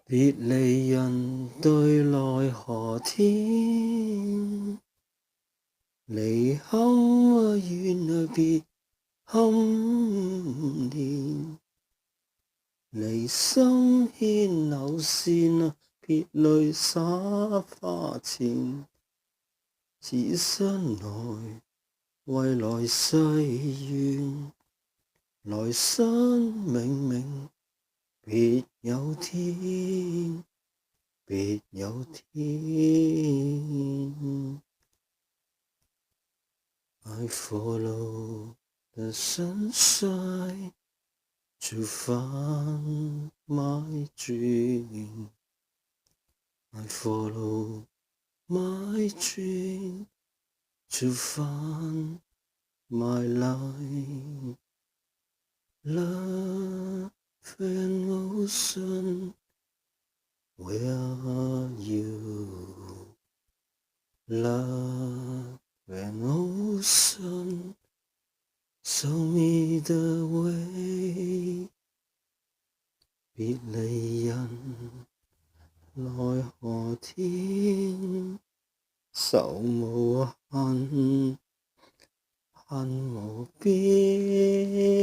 別離人對來何天？離堪啊怨啊別堪憐，離心牽柳線啊，別淚灑花前。此生來為來世緣，來生冥冥別有天，別有天。I follow the sunshine to find my dream. I follow my dream to find my life. Love and ocean, where are you? Love and ocean, show me the way. 別離人來何天？愁無限，恨無邊。